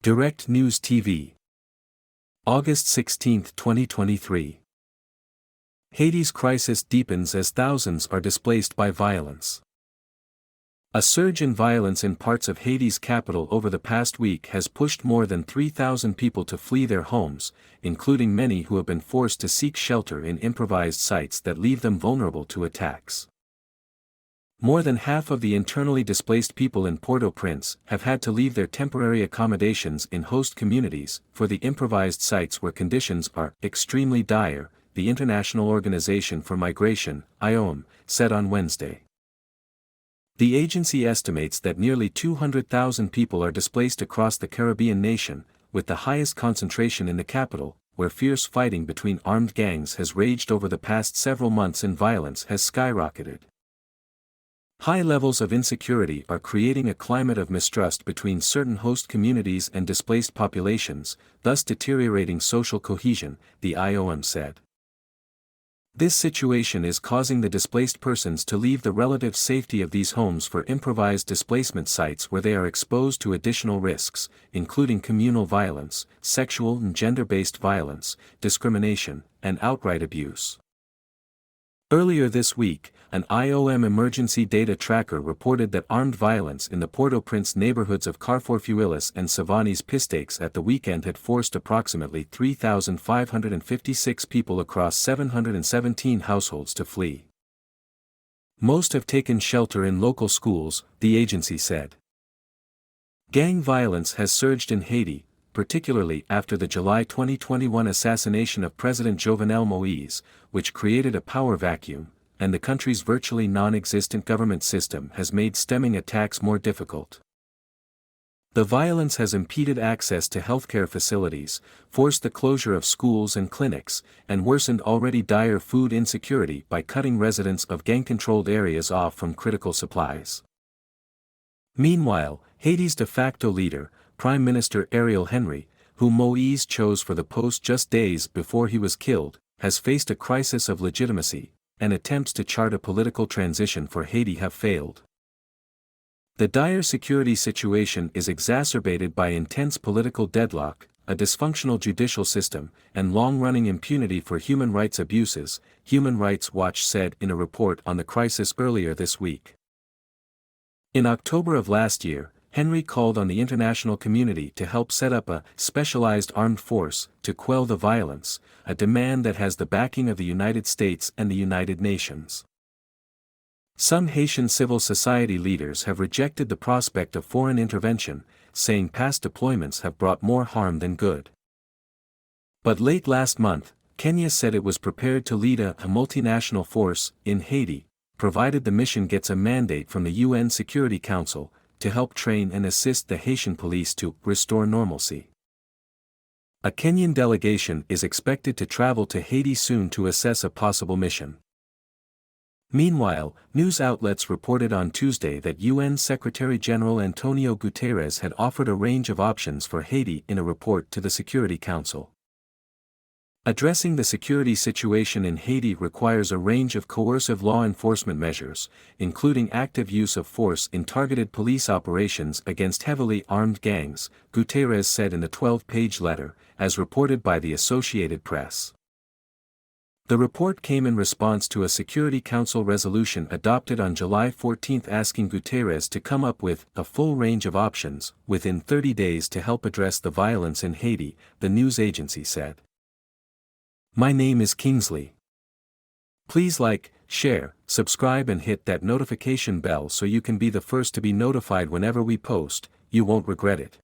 Direct News TV. August 16, 2023. Haiti's crisis deepens as thousands are displaced by violence. A surge in violence in parts of Haiti's capital over the past week has pushed more than 3,000 people to flee their homes, including many who have been forced to seek shelter in improvised sites that leave them vulnerable to attacks. More than half of the internally displaced people in Port-au-Prince have had to leave their temporary accommodations in host communities for the improvised sites where conditions are extremely dire, the International Organization for Migration, IOM, said on Wednesday. The agency estimates that nearly 200,000 people are displaced across the Caribbean nation, with the highest concentration in the capital, where fierce fighting between armed gangs has raged over the past several months and violence has skyrocketed. High levels of insecurity are creating a climate of mistrust between certain host communities and displaced populations, thus deteriorating social cohesion, the IOM said. This situation is causing the displaced persons to leave the relative safety of these homes for improvised displacement sites where they are exposed to additional risks, including communal violence, sexual and gender-based violence, discrimination, and outright abuse. Earlier this week, an IOM emergency data tracker reported that armed violence in the Port-au-Prince neighborhoods of Carrefour Fuilis and Savanes Pistaques at the weekend had forced approximately 3,556 people across 717 households to flee. Most have taken shelter in local schools, the agency said. Gang violence has surged in Haiti, particularly after the July 2021 assassination of President Jovenel Moïse, which created a power vacuum, and the country's virtually non-existent government system has made stemming attacks more difficult. The violence has impeded access to healthcare facilities, forced the closure of schools and clinics, and worsened already dire food insecurity by cutting residents of gang-controlled areas off from critical supplies. Meanwhile, Haiti's de facto leader, Prime Minister Ariel Henry, whom Moïse chose for the post just days before he was killed, has faced a crisis of legitimacy, and attempts to chart a political transition for Haiti have failed. The dire security situation is exacerbated by intense political deadlock, a dysfunctional judicial system, and long-running impunity for human rights abuses, Human Rights Watch said in a report on the crisis earlier this week. In October of last year, Henry called on the international community to help set up a specialized armed force to quell the violence, a demand that has the backing of the United States and the United Nations. Some Haitian civil society leaders have rejected the prospect of foreign intervention, saying past deployments have brought more harm than good. But late last month, Kenya said it was prepared to lead a multinational force in Haiti, provided the mission gets a mandate from the UN Security Council to help train and assist the Haitian police to restore normalcy. A Kenyan delegation is expected to travel to Haiti soon to assess a possible mission. Meanwhile, news outlets reported on Tuesday that UN Secretary-General Antonio Guterres had offered a range of options for Haiti in a report to the Security Council. Addressing the security situation in Haiti requires a range of coercive law enforcement measures, including active use of force in targeted police operations against heavily armed gangs, Guterres said in the 12-page letter, as reported by the Associated Press. The report came in response to a Security Council resolution adopted on July 14 asking Guterres to come up with a full range of options within 30 days to help address the violence in Haiti, the news agency said. My name is Kingsley. Please like, share, subscribe and hit that notification bell so you can be the first to be notified whenever we post. You won't regret it.